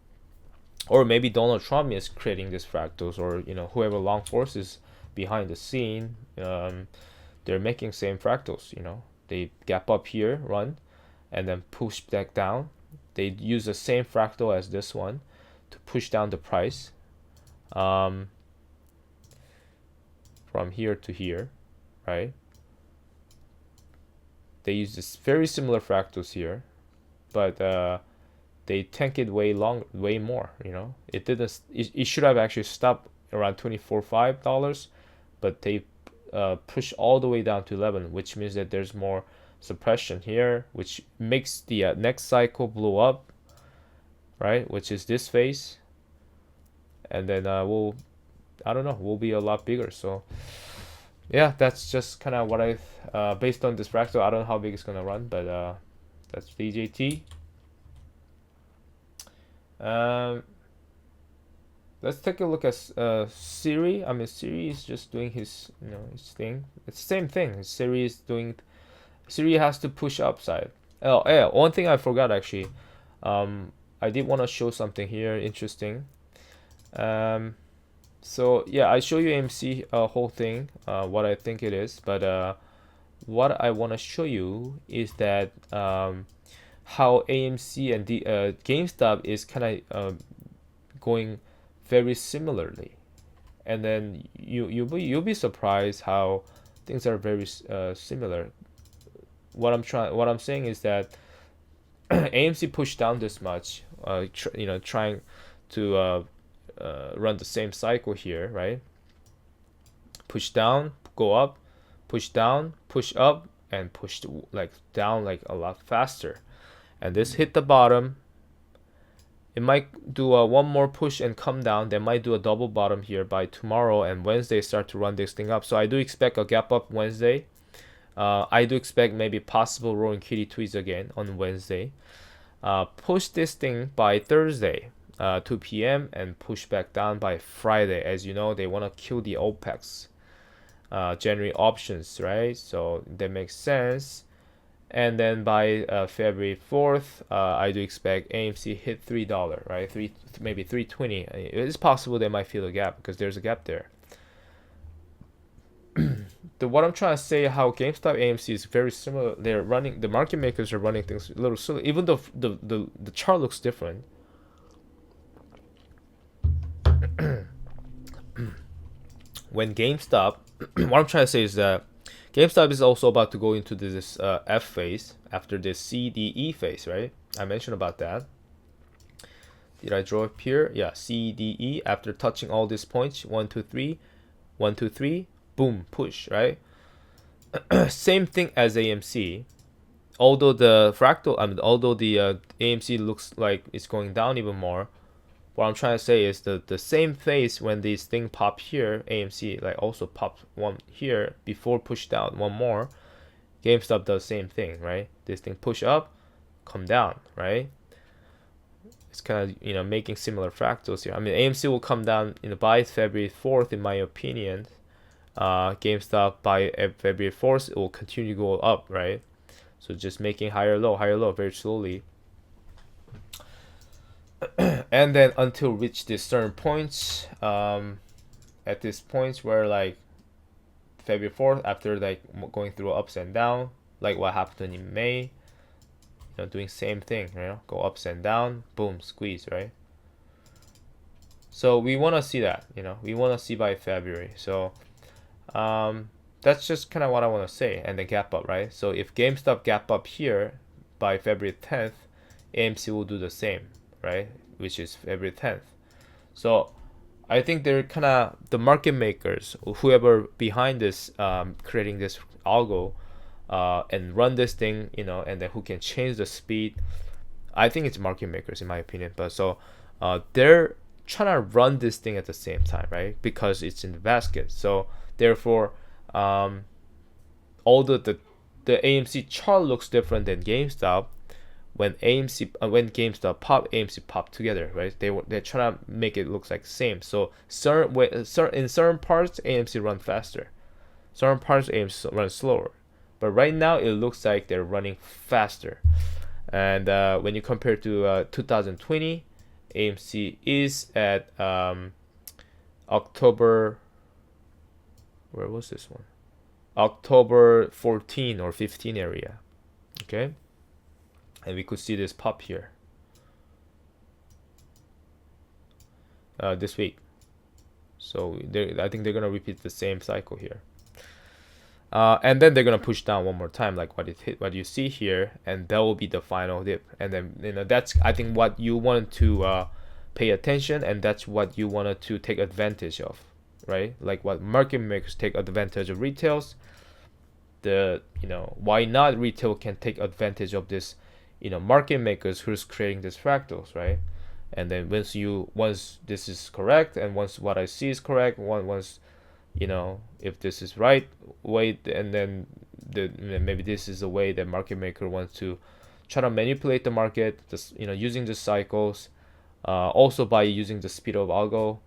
or maybe Donald Trump is creating this fractals, or whoever long forces behind the scene, they're making same fractals. They gap up here, run, and then push back down. They use the same fractal as this one to push down the price um, from here to here, right? They use this very similar fractals here, but they tank it way more. It didn't. It should have actually stopped around $24.5, but they push all the way down to 11, which means that there's more suppression here, which makes the next cycle blow up, right? Which is this phase, and then I don't know, we'll be a lot bigger. So yeah, that's just kind of what I based on this fractal. I don't know how big it's gonna run, but that's DJT. Um, let's take a look at Siri. I mean, Siri is just doing his thing. It's the same thing. Siri is doing. Siri has to push upside. Oh yeah, one thing I forgot actually. I did want to show something here interesting. So yeah, I show you AMC whole thing, what I think it is, but what I want to show you is that how AMC and the GameStop is kind of going very similarly, and then you'll be surprised how things are very similar. What I'm saying is that AMC pushed down this much, trying to run the same cycle here, right? Push down, go up, push down, push up, and push like down like a lot faster. And this hit the bottom. It might do a one more push and come down. They might do a double bottom here by tomorrow, and Wednesday start to run this thing up. So I do expect a gap up Wednesday. I do expect maybe possible rolling kitty tweets again on Wednesday. Push this thing by Thursday, 2 p.m. and push back down by Friday. As you know, they want to kill the OPEX, January options, right? So that makes sense. And then by February 4th, I do expect AMC hit $3, right? Maybe 320. It's possible they might fill a gap because there's a gap there. What I'm trying to say, how GameStop AMC is very similar. They're running, the market makers are running things a little similar, even though the chart looks different. When GameStop, what I'm trying to say is that GameStop is also about to go into this F phase after this CDE phase, right? I mentioned about that. Did I draw up here? Yeah, CDE after touching all these points, 1, 2, 3, 1, 2, 3, boom, push, right? Same thing as AMC. Although the AMC looks like it's going down even more, what I'm trying to say is the same phase when this thing pop here, AMC like also popped one here before push down one more. GameStop does same thing, right? This thing push up, come down, right? it's kind of making similar fractals here. I mean, AMC will come down by February 4th, in my opinion. GameStop by February 4th, it will continue to go up, right? So just making higher low very slowly. And then until reach this certain points, at this point where like February 4th, after like going through ups and down, like what happened in May, doing same thing, go ups and down, boom, squeeze, right? So we want to see that, we want to see by February. So that's just kind of what I want to say. And then gap up, right? So if GameStop gap up here by February 10th, AMC will do the same, right? Which is February 10th. So I think they're kind of the market makers, whoever behind this, creating this algo, and run this thing, and then who can change the speed. I think it's market makers in my opinion. But so they're trying to run this thing at the same time, right? Because it's in the basket. So therefore, although the AMC chart looks different than GameStop, when GameStop pop, AMC pop together, right? They're trying to make it look like same. So in certain parts, AMC run faster, certain parts AMC run slower. But right now it looks like they're running faster. And when you compare to 2020, AMC is at October. Where was this one? October 14 or 15 area. Okay. And we could see this pop here this week. So I think they're gonna repeat the same cycle here, and then they're gonna push down one more time, like what you see here, and that will be the final dip. And then that's, I think, what you wanted to pay attention, and that's what you wanted to take advantage of, right? Like what market makers take advantage of retails. Why not retail can take advantage of this, market makers who's creating these fractals, right? And then once this is correct, and once what I see is correct, once if this is right way, and then maybe this is the way that market maker wants to try to manipulate the market, using the cycles, also by using the speed of algo,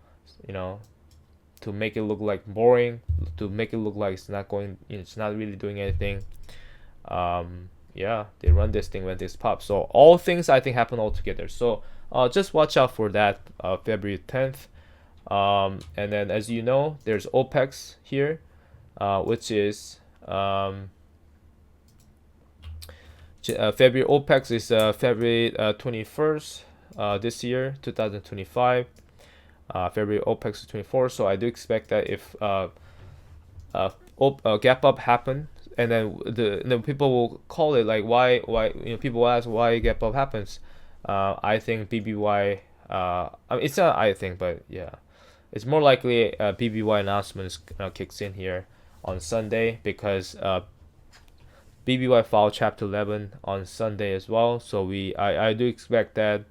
to make it look like boring, to make it look like it's not really doing anything. Yeah, they run this thing when this pops. So all things, I think, happen all together. So just watch out for that February 10th. And then, as you know, there's OPEX here, which is February OPEX is February 21st this year, 2025. February OPEX is 24. So I do expect that if gap up happen, and then people will call it like why people ask why gap up happens. I think BBY. I mean, it's not I think, but yeah, it's more likely BBY announcement kicks in here on Sunday, because BBY filed Chapter 11 on Sunday as well. So I do expect that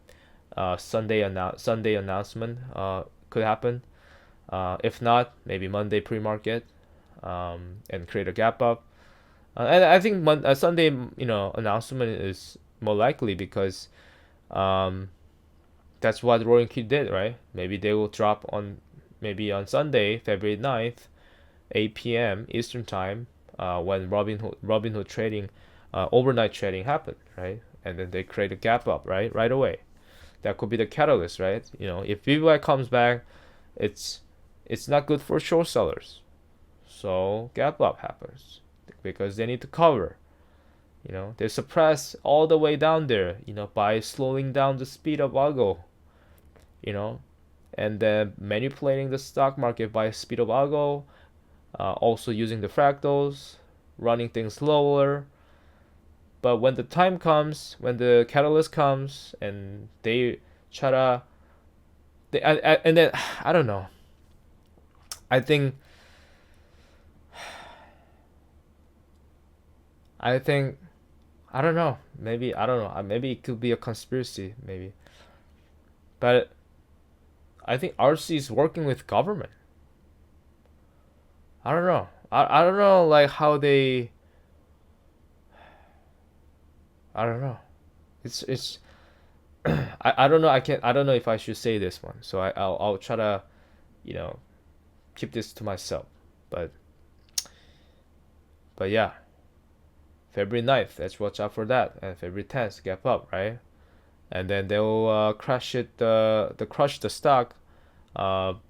Sunday announcement could happen. If not, maybe Monday pre-market, and create a gap up. And I think Sunday announcement is more likely, because that's what Roaring Key did, right? Maybe they will drop on Sunday, February 9th, 8 p.m. Eastern time, when Robinhood trading, overnight trading happened, right? And then they create a gap up, right away. That could be the catalyst, right? If BBY comes back, it's not good for short sellers. So gap up happens because they need to cover. They suppress all the way down there, by slowing down the speed of algo, and then manipulating the stock market by speed of algo, also using the fractals, running things slower. But when the time comes, when the catalyst comes, and they try to, and then I don't know. I think I don't know. Maybe I don't know. Maybe it could be a conspiracy. Maybe, but I think RC is working with government. I don't know. I don't know like how they. I don't know. It's I don't know. I don't know if I should say this one. So I'll try to, you know, keep this to myself. But yeah, February 9th, let's watch out for that. And February 10th, gap up, right? And then they'll crush it, the crush the stock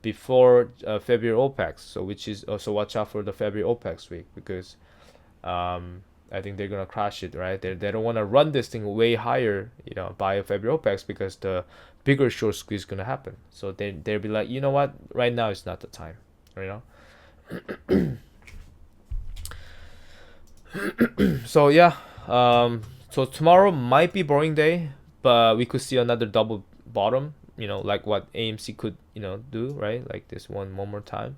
before February OPEX. So which is also watch out for the February OPEX week because I think they're gonna crash it, right? They don't want to run this thing way higher, by February OPEX because the bigger short squeeze is gonna happen. So they'll be like, you know what, right now is not the time, you know. So yeah, so tomorrow might be boring day, but we could see another double bottom, like what AMC could, do, right? Like this one more time,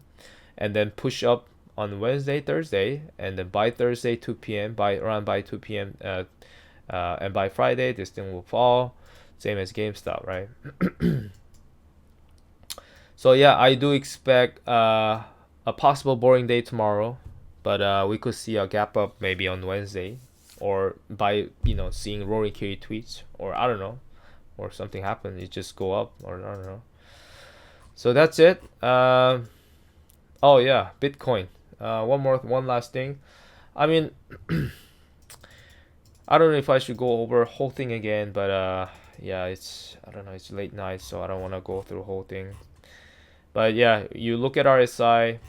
and then push up on Wednesday, Thursday, and then by Thursday 2 p.m. by 2 p.m. And by Friday this thing will fall, same as GameStop, right? So yeah, I do expect a possible boring day tomorrow, but we could see a gap up maybe on Wednesday, or by seeing Rory Kitty tweets, or I don't know, or something happen, it just go up, or I don't know. So that's it. Oh yeah, Bitcoin. One last thing. I mean, I don't know if I should go over whole thing again, but yeah, I don't know, it's late night, so I don't want to go through the whole thing. But yeah, you look at RSI.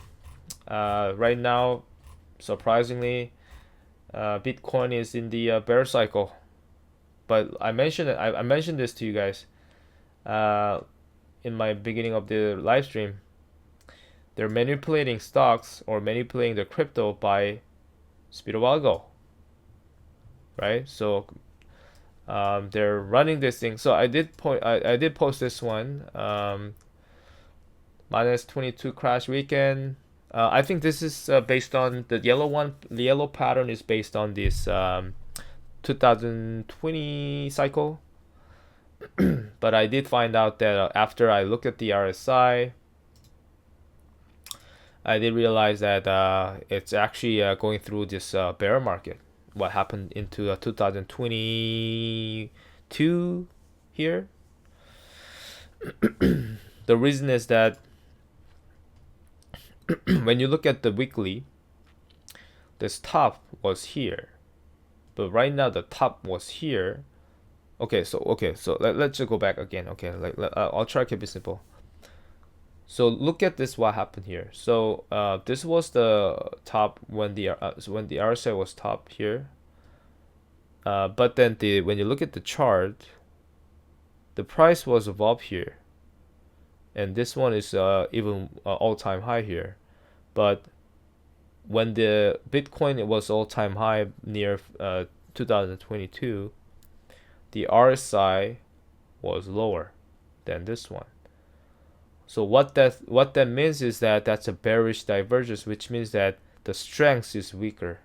Right now, surprisingly, Bitcoin is in the bear cycle. But I mentioned it. I mentioned this to you guys in my beginning of the live stream. They're manipulating stocks or manipulating the crypto by speed of algo, right? So they're running this thing. So I did post this one. Minus 22 crash weekend. I think this is based on the yellow one. The yellow pattern is based on this 2020 cycle. But I did find out that after I looked at the RSI, I did realize that it's actually going through this bear market. What happened into 2022 here? The reason is that when you look at the weekly, this top was here, but right now the top was here. Okay, so let's just go back again. Okay, I'll try to keep it simple. So look at this. What happened here? So this was the top when the RSI was top here. But then when you look at the chart, the price was above here, and this one is even all-time high here. But when the Bitcoin was all-time high near 2022, the RSI was lower than this one. So what that means is that that's a bearish divergence, which means that the strength is weaker.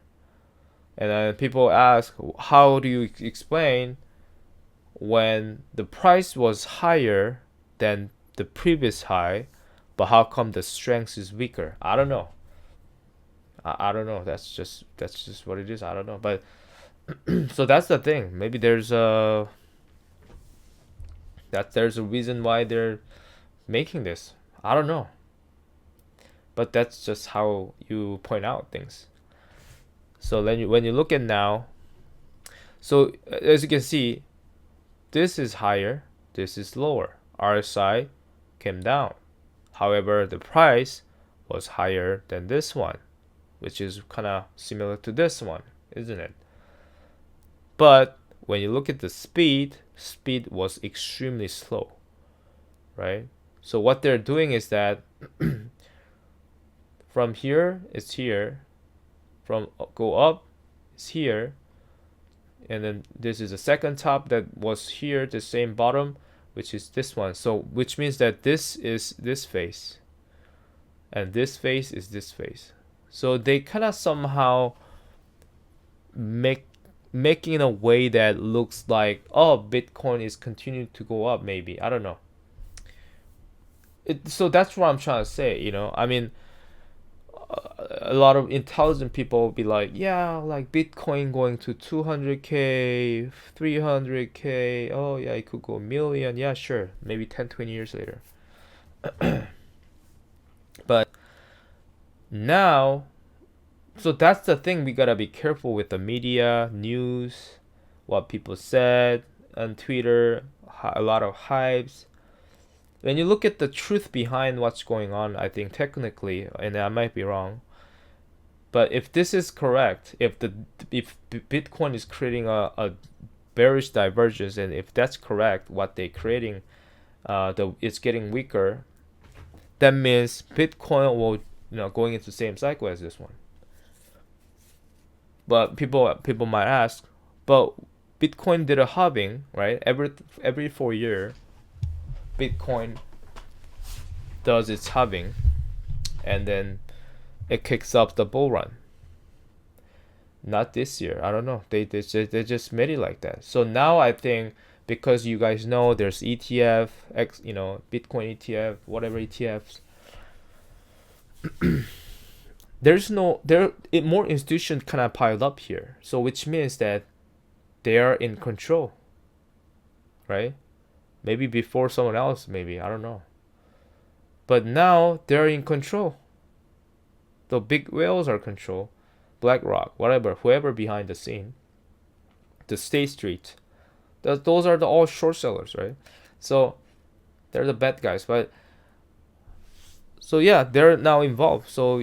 And then people ask, how do you explain when the price was higher than the previous high, but how come the strength is weaker? I don't know. I don't know. That's just what it is. I don't know. But so that's the thing. Maybe there's a reason why they're making this. I don't know. But that's just how you point out things. So then when you look at now, so as you can see, this is higher, this is lower. RSI came down. However, the price was higher than this one, which is kind of similar to this one, isn't it? But when you look at the speed was extremely slow, right? So what they're doing is that from here it's here, from go up it's here, and then this is the second top that was here, the same bottom, which is this one. So which means that this is this face, and this face is this face. So they kind of somehow making a way that looks like, oh, Bitcoin is continuing to go up. Maybe, I don't know. So that's what I'm trying to say. I mean, a lot of intelligent people will be like, yeah, like Bitcoin going to 200K, 300K. Oh yeah, it could go a million. Yeah, sure. Maybe 10, 20 years later. But now, so that's the thing. We gotta be careful with the media, news, what people said on Twitter, a lot of hypes. When you look at the truth behind what's going on, I think technically, and I might be wrong, but if this is correct, if Bitcoin is creating a bearish divergence, and if that's correct, what they're creating, it's getting weaker. That means Bitcoin will, going into the same cycle as this one. But people might ask, but Bitcoin did a halving, right? Every 4 year, Bitcoin does its halving, and then it kicks up the bull run. Not this year. I don't know. They just made it like that. So now I think, because you guys know there's ETF, Bitcoin ETF, whatever ETFs. More institutions kind of piled up here. So which means that they are in control, right? Maybe before someone else, maybe, I don't know. But now they're in control. The big whales are in control. BlackRock, whatever, whoever behind the scene. The State Street. Those are all short sellers, right? So they're the bad guys. But so yeah, they're now involved. So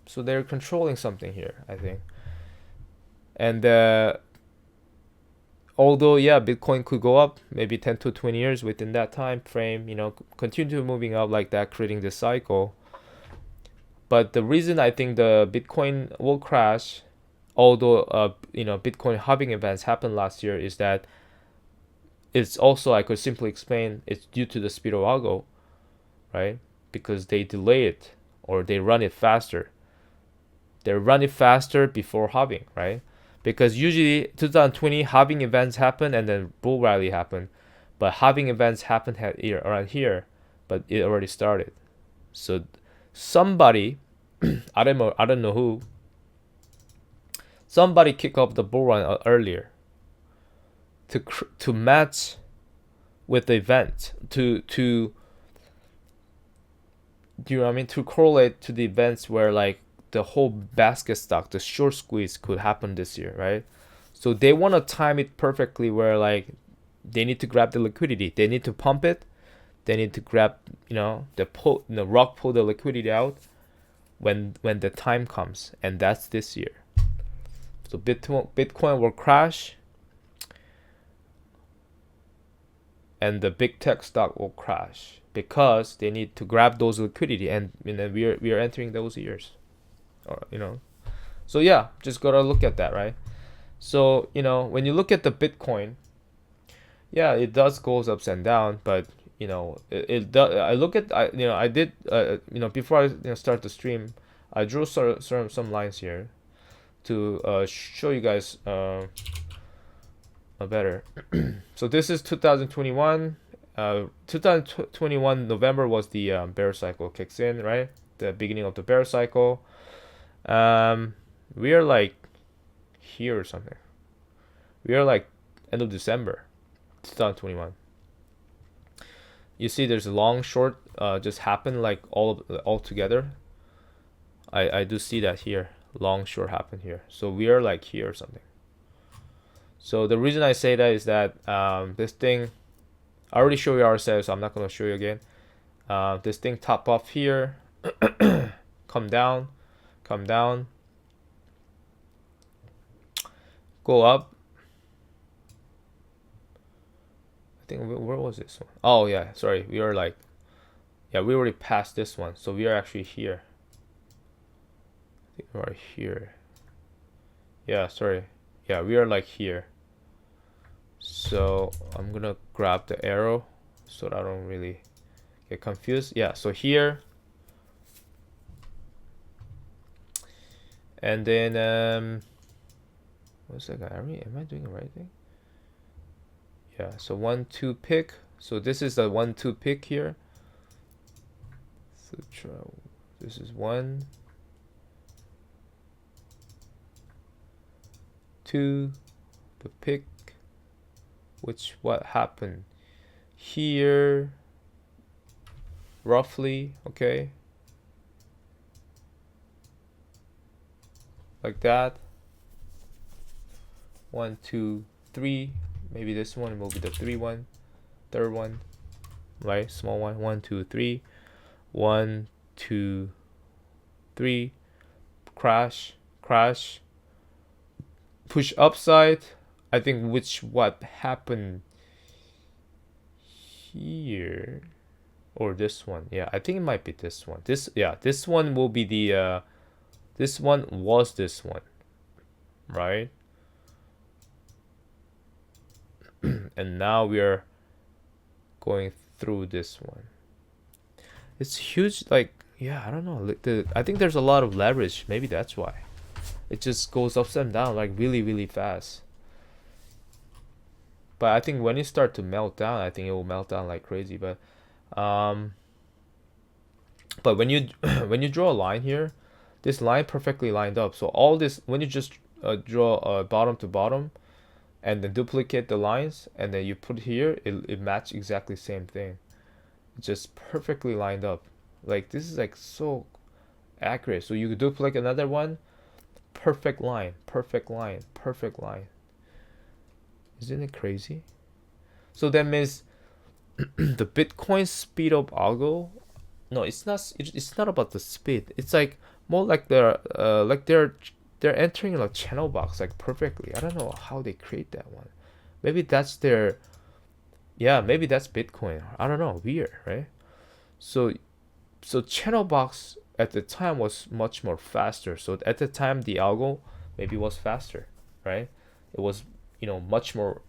so they're controlling something here, I think. And although yeah, Bitcoin could go up maybe 10 to 20 years within that time frame, continue moving up like that, creating this cycle. But the reason I think the Bitcoin will crash, although Bitcoin halving events happened last year, is that it's also, I could simply explain, it's due to the speed of algo, right? Because they delay it, or they run it faster. They run it faster before halving, right? Because usually 2020 halving events happen and then bull rally happen, but halving events happen around here, but it already started. So somebody, I don't know who, somebody kick off the bull run earlier to match with the event, to do you know what I mean, to correlate to the events where like the whole basket stock, the short squeeze could happen this year, right? So they want to time it perfectly where like they need to grab the liquidity, they need to pump it, they need to grab the rock pull the liquidity out when the time comes, and that's this year. So Bitcoin will crash, and the big tech stock will crash because they need to grab those liquidity, and we are entering those years, So yeah, just gotta look at that, right? So when you look at the Bitcoin, yeah, it does goes ups and down, but it does. I look at I did before I start the stream, I drew some lines here to show you guys better. So this is 2021. 2021 November was the bear cycle kicks in, right? The beginning of the bear cycle. We are like here or something. We are like end of December 2021. You see there's a long short just happened like all together. I do see that here. Long short happened here. So we are like here or something. So the reason I say that is that this thing, I already showed you ourselves, so I'm not going to show you again. This thing top off here, come down, go up. I think, where was this one? Oh yeah, sorry, we are like, yeah, we already passed this one, so we are actually here. I think we are here. Yeah, sorry. Yeah, we are like here. So I'm gonna grab the arrow so that I don't really get confused. Yeah, so here, and then what's that guy? Am I doing the right thing? Yeah, so 1-2 pick. So this is the 1-2 pick here. So this is 1, 2, the pick, which what happened here roughly, okay, like that. 1, 2, 3. Maybe this one will be the 3 one, third one, right? Small one. 1, 2, 3. 1, 2, 3. Crash, crash. Push upside. I think what happened here, or this one. Yeah, I think it might be this one. This one will be the this one was this one, right? And now we are going through this one. It's huge, like, yeah, I don't know. I think there's a lot of leverage. Maybe that's why it just goes up and down like really, really fast. But I think when it start to melt down, I think it will melt down like crazy. But when you when you draw a line here, this line perfectly lined up. So all this, when you just draw bottom to bottom, and then duplicate the lines, and then you put here, it match exactly same thing. It's just perfectly lined up. Like, this is like so accurate. So you could duplicate another one, perfect line, perfect line, perfect line. Isn't it crazy? So that means the Bitcoin speed up algo. No, it's not. It's not about the speed. It's like more like they're entering a channel box like perfectly. I don't know how they create that one. Maybe that's their, yeah, maybe that's Bitcoin. I don't know. Weird, right? So channel box at the time was much more faster. So at the time the algo maybe was faster, right? It was, much more,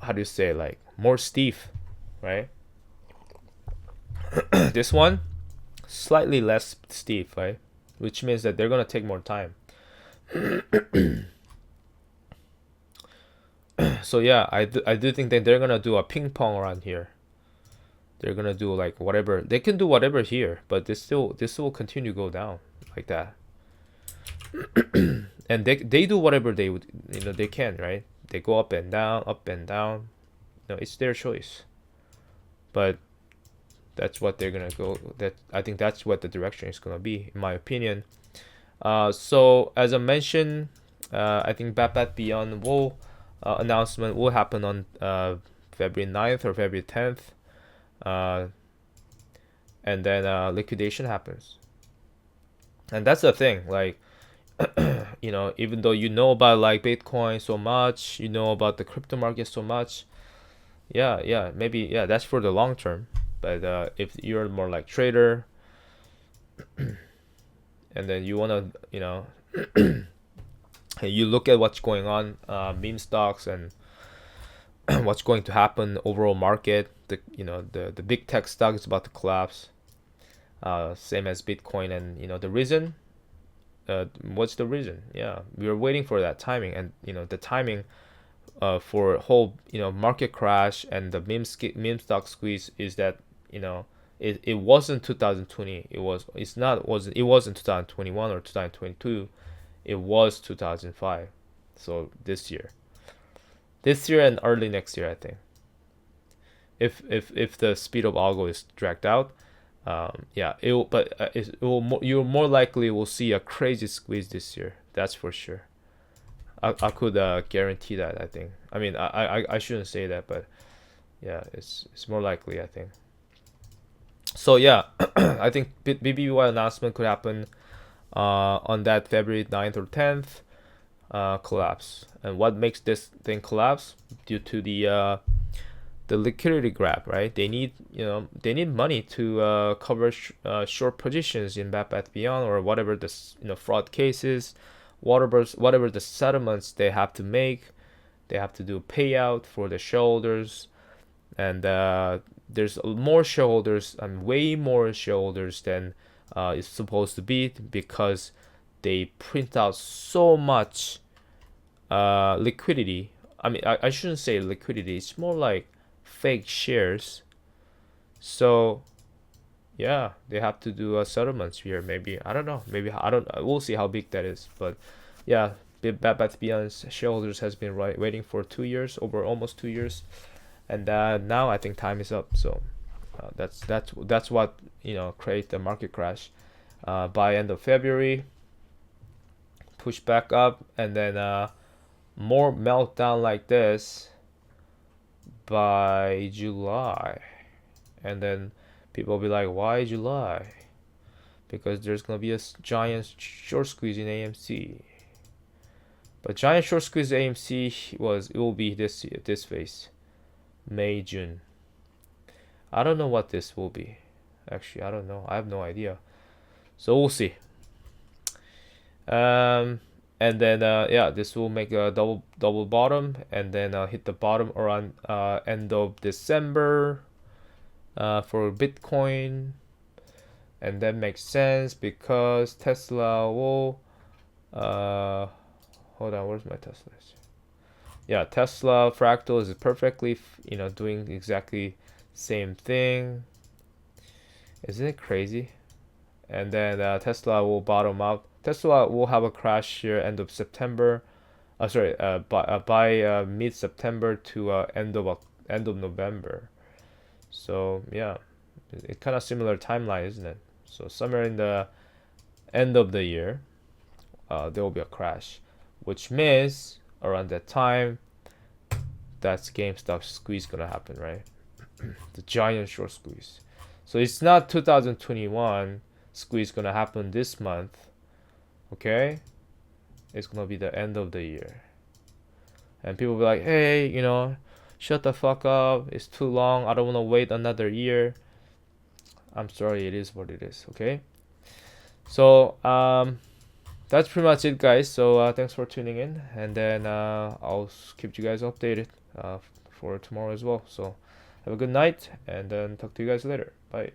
how do you say, like more stiff, right? This one slightly less stiff, right? Which means that they're gonna take more time. So yeah, I do think that they're gonna do a ping pong around here. They're gonna do like whatever they can do, whatever here, but this will continue to go down like that. And they do whatever they would, they can, right? They go up and down, up and down. It's their choice. But that's what they're gonna go. I think that's what the direction is gonna be, in my opinion. So as I mentioned, I think Bat Beyond announcement will happen on February 9th or February 10th, and then liquidation happens. And that's the thing, like, even though about like Bitcoin so much, about the crypto market so much, maybe that's for the long term. But if you're more like trader, and then you want to, you look at what's going on, meme stocks, and what's going to happen overall market. The big tech stock is about to collapse, same as Bitcoin. And the reason, what's the reason? Yeah, we were waiting for that timing, and the timing for whole market crash and the meme stock squeeze is that it wasn't 2020. It wasn't 2021 or 2022. It was 2005. So this year and early next year, I think. If the speed of algo is dragged out, you more likely will see a crazy squeeze this year. That's for sure. I could guarantee that. I think. I mean, I shouldn't say that, but yeah, it's more likely, I think. So yeah, I think BBY announcement could happen on that February 9th or 10th. Collapse. And what makes this thing collapse? Due to the liquidity grab, right? They need money to cover short positions in Bat Beyond, or whatever the fraud cases, whatever the settlements they have to make. They have to do payout for the shareholders, and there's more shareholders, and way more shareholders than is supposed to be, because they print out so much liquidity. I mean, I shouldn't say liquidity. It's more like fake shares. So yeah, they have to do settlements here. Maybe I don't know. Maybe I don't. We'll see how big that is. But yeah, but to be honest, shareholders has been waiting for 2 years, over almost 2 years, and now I think time is up. So that's what create the market crash. By end of February, push back up, and then more meltdown like this by July, and then people will be like, why July? Because there's gonna be a giant short squeeze in AMC. But giant short squeeze AMC it will be this phase, May June. I don't know what this will be. Actually, I don't know. I have no idea. So we'll see. And then yeah, this will make a double bottom, and then hit the bottom around end of December for Bitcoin, and that makes sense because Tesla will hold on, where's my Tesla? Yeah, Tesla Fractals is perfectly doing exactly same thing. Isn't it crazy? And then Tesla will bottom out. Tesla will have a crash here end of September. Sorry, by mid September to end of November. So yeah, it's kind of similar timeline, isn't it? So somewhere in the end of the year, there will be a crash, which means around that time, that's GameStop squeeze gonna happen, right? The giant short squeeze. So it's not 2021 squeeze gonna happen this month, okay? It's gonna be the end of the year, and people will be like, hey, shut the fuck up. It's too long. I don't want to wait another year. I'm sorry. It is what it is. Okay. So that's pretty much it, guys. So thanks for tuning in, and then I'll keep you guys updated for tomorrow as well. So have a good night, and then talk to you guys later. Bye.